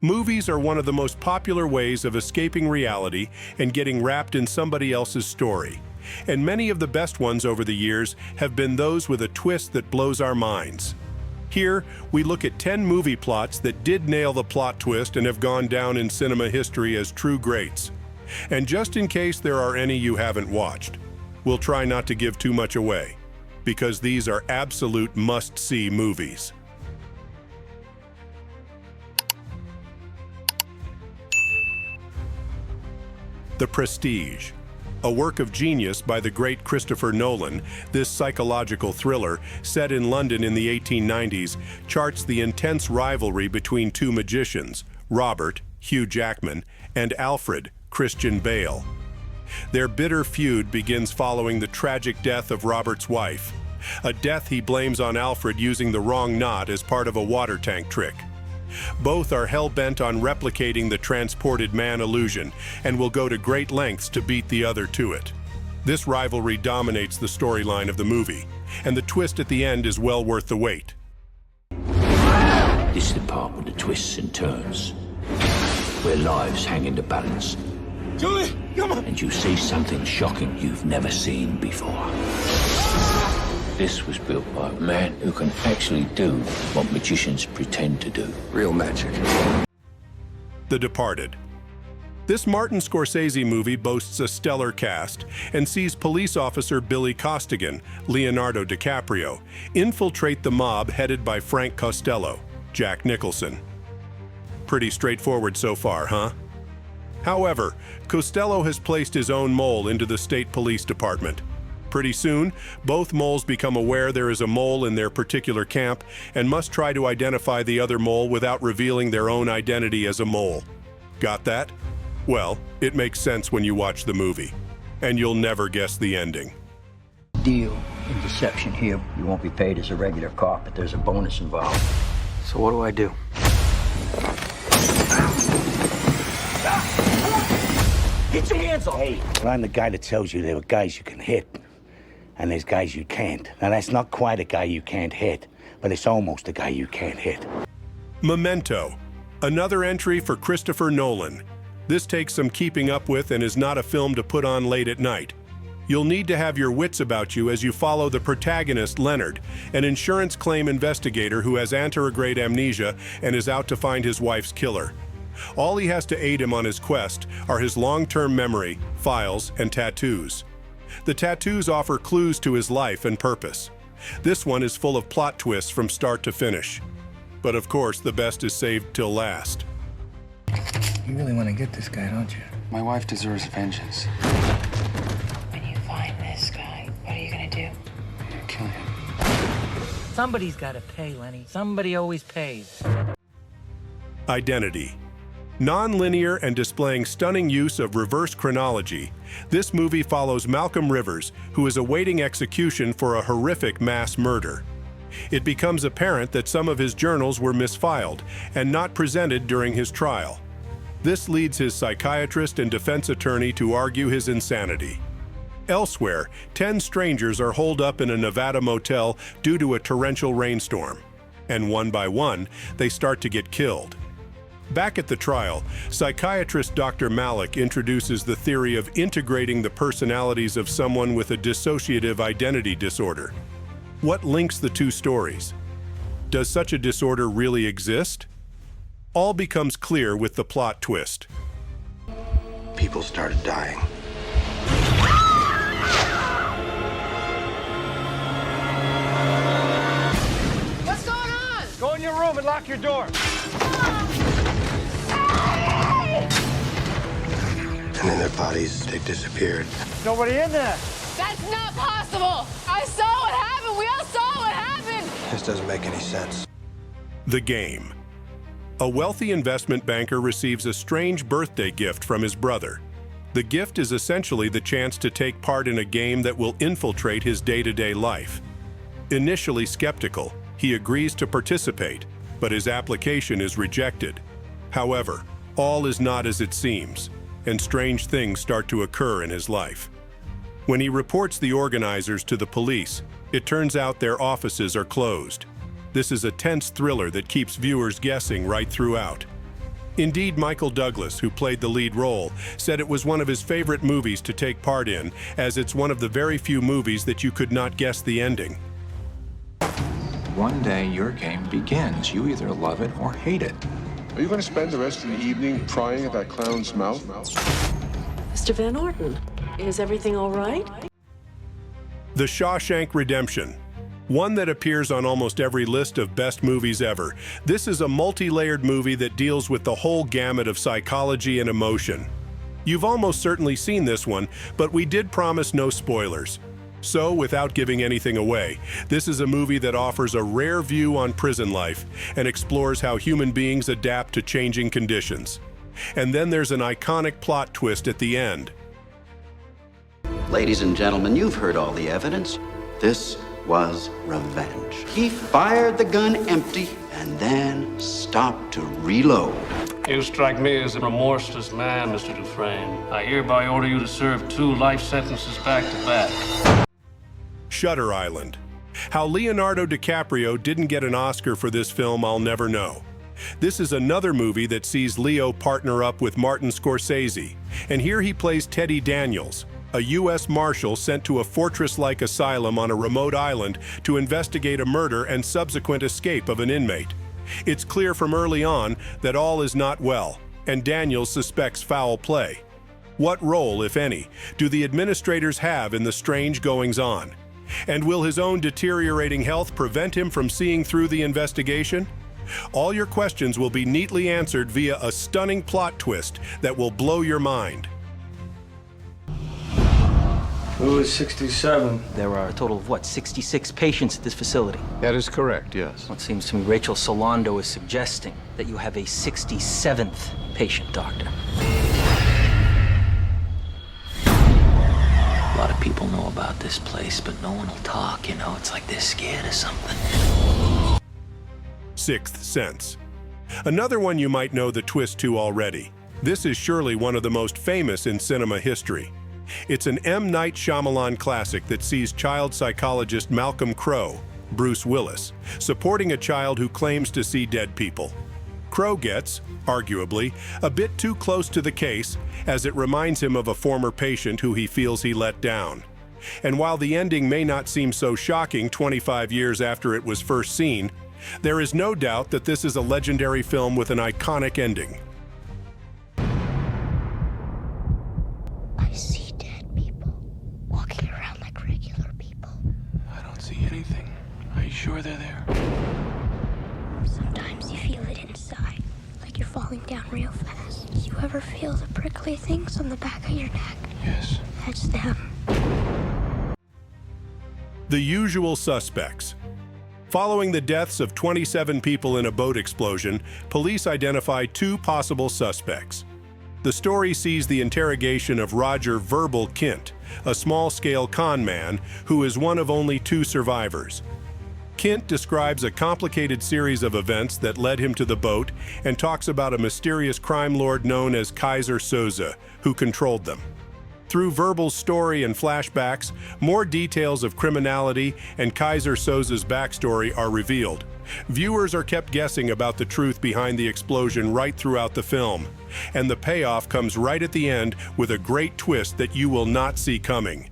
Movies are one of the most popular ways of escaping reality and getting wrapped in somebody else's story. And many of the best ones over the years have been those with a twist that blows our minds. Here, we look at 10 movie plots that did nail the plot twist and have gone down in cinema history as true greats. And just in case there are any you haven't watched, we'll try not to give too much away, because these are absolute must-see movies. The Prestige. A work of genius by the great Christopher Nolan, this psychological thriller, set in London in the 1890s, charts the intense rivalry between two magicians, Robert, Hugh Jackman, and Alfred, Christian Bale. Their bitter feud begins following the tragic death of Robert's wife, a death he blames on Alfred using the wrong knot as part of a water tank trick. Both are hell-bent on replicating the transported man illusion and will go to great lengths to beat the other to it. This rivalry dominates the storyline of the movie, and the twist at the end is well worth the wait. This is the part with the twists and turns, where lives hang in the balance. Julie, come on! And you see something shocking you've never seen before. This was built by a man who can actually do what magicians pretend to do. Real magic. The Departed. This Martin Scorsese movie boasts a stellar cast and sees police officer Billy Costigan, Leonardo DiCaprio, infiltrate the mob headed by Frank Costello, Jack Nicholson. Pretty straightforward so far, huh? However, Costello has placed his own mole into the state police department. Pretty soon, both moles become aware there is a mole in their particular camp and must try to identify the other mole without revealing their own identity as a mole. Got that? Well, it makes sense when you watch the movie, and you'll never guess the ending. Deal in deception here. You won't be paid as a regular cop, but there's a bonus involved. So what do I do? Get your hands off! Hey, well, I'm the guy that tells you there are guys you can hit, and there's guys you can't. Now, that's not quite a guy you can't hit, but it's almost a guy you can't hit. Memento. Another entry for Christopher Nolan. This takes some keeping up with and is not a film to put on late at night. You'll need to have your wits about you as you follow the protagonist, Leonard, an insurance claim investigator who has anterograde amnesia and is out to find his wife's killer. All he has to aid him on his quest are his long-term memory, files, and tattoos. The tattoos offer clues to his life and purpose. This one is full of plot twists from start to finish. But of course, the best is saved till last. You really want to get this guy, don't you? My wife deserves vengeance. When you find this guy, what are you gonna do? Kill him. Somebody's got to pay, Lenny. Somebody always pays. Identity. Non-linear and displaying stunning use of reverse chronology, this movie follows Malcolm Rivers, who is awaiting execution for a horrific mass murder. It becomes apparent that some of his journals were misfiled and not presented during his trial. This leads his psychiatrist and defense attorney to argue his insanity. Elsewhere, 10 strangers are holed up in a Nevada motel due to a torrential rainstorm, and one by one, they start to get killed. Back at the trial, psychiatrist Dr. Malik introduces the theory of integrating the personalities of someone with a dissociative identity disorder. What links the two stories? Does such a disorder really exist? All becomes clear with the plot twist. People started dying. What's going on? Go in your room and lock your door. And in their bodies, they disappeared. Nobody in there. That's not possible! I saw what happened! We all saw what happened! This doesn't make any sense. The Game. A wealthy investment banker receives a strange birthday gift from his brother. The gift is essentially the chance to take part in a game that will infiltrate his day-to-day life. Initially skeptical, he agrees to participate, but his application is rejected. However, all is not as it seems, and strange things start to occur in his life. When he reports the organizers to the police, it turns out their offices are closed. This is a tense thriller that keeps viewers guessing right throughout. Indeed, Michael Douglas, who played the lead role, said it was one of his favorite movies to take part in, as it's one of the very few movies that you could not guess the ending. One day, your game begins. You either love it or hate it. Are you going to spend the rest of the evening prying at that clown's mouth? Mr. Van Orton, is everything all right? The Shawshank Redemption. One that appears on almost every list of best movies ever. This is a multi-layered movie that deals with the whole gamut of psychology and emotion. You've almost certainly seen this one, but we did promise no spoilers. So, without giving anything away, this is a movie that offers a rare view on prison life and explores how human beings adapt to changing conditions. And then there's an iconic plot twist at the end. Ladies and gentlemen, you've heard all the evidence. This was revenge. He fired the gun empty and then stopped to reload. You strike me as a remorseless man, Mr. Dufresne. I hereby order you to serve 2 life sentences back to back. Shutter Island. How Leonardo DiCaprio didn't get an Oscar for this film, I'll never know. This is another movie that sees Leo partner up with Martin Scorsese, and here he plays Teddy Daniels, a U.S. Marshal sent to a fortress-like asylum on a remote island to investigate a murder and subsequent escape of an inmate. It's clear from early on that all is not well, and Daniels suspects foul play. What role, if any, do the administrators have in the strange goings-on? And will his own deteriorating health prevent him from seeing through the investigation? All your questions will be neatly answered via a stunning plot twist that will blow your mind. Who is 67? There are a total of, 66 patients at this facility? That is correct, yes. Well, it seems to me Rachel Solando is suggesting that you have a 67th patient, Doctor. A lot of people know about this place, but no one will talk, you know? It's like they're scared of something. Sixth Sense. Another one you might know the twist to already. This is surely one of the most famous in cinema history. It's an M. Night Shyamalan classic that sees child psychologist Malcolm Crowe, Bruce Willis, supporting a child who claims to see dead people. Crowe gets, arguably, a bit too close to the case, as it reminds him of a former patient who he feels he let down. And while the ending may not seem so shocking 25 years after it was first seen, there is no doubt that this is a legendary film with an iconic ending. I see dead people walking around like regular people. I don't see anything. Are you sure they're there? Sometimes you feel it inside, like you're falling down real fast. You ever feel the prickly things on the back of your neck? Yes. That's them. The Usual Suspects. Following the deaths of 27 people in a boat explosion, police identify 2 possible suspects. The story sees the interrogation of Roger Verbal Kint, a small-scale con man who is one of only 2 survivors. Kint describes a complicated series of events that led him to the boat and talks about a mysterious crime lord known as Kaiser Soze, who controlled them. Through Verbal's story and flashbacks, more details of criminality and Kaiser Soze's backstory are revealed. Viewers are kept guessing about the truth behind the explosion right throughout the film, and the payoff comes right at the end with a great twist that you will not see coming.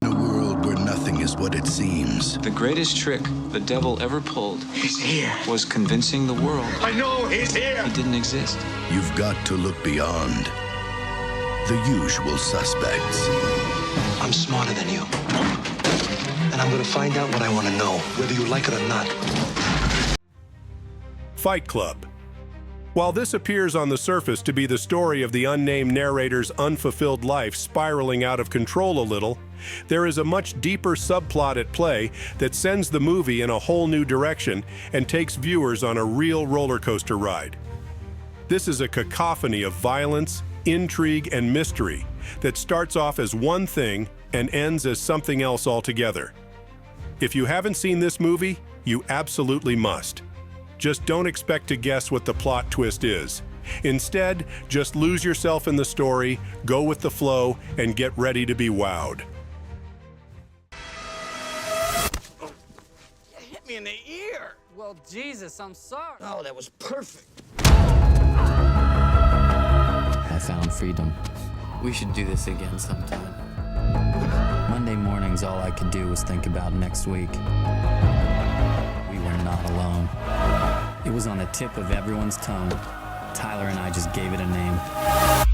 In a world where nothing is what it seems. The greatest trick the devil ever pulled was convincing the world. I know he's here! He didn't exist. You've got to look beyond the usual suspects. I'm smarter than you. And I'm gonna find out what I want to know, whether you like it or not. Fight Club. While this appears on the surface to be the story of the unnamed narrator's unfulfilled life spiraling out of control a little, there is a much deeper subplot at play that sends the movie in a whole new direction and takes viewers on a real roller coaster ride. This is a cacophony of violence, intrigue, and mystery that starts off as one thing and ends as something else altogether. If you haven't seen this movie, you absolutely must. Just don't expect to guess what the plot twist is. Instead, just lose yourself in the story, go with the flow, and get ready to be wowed. You hit me in the ear. Well, Jesus, I'm sorry. Oh, that was perfect. freedom. We should do this again sometime. Monday mornings, all I could do was think about next week. We were not alone. It was on the tip of everyone's tongue. Tyler and I just gave it a name.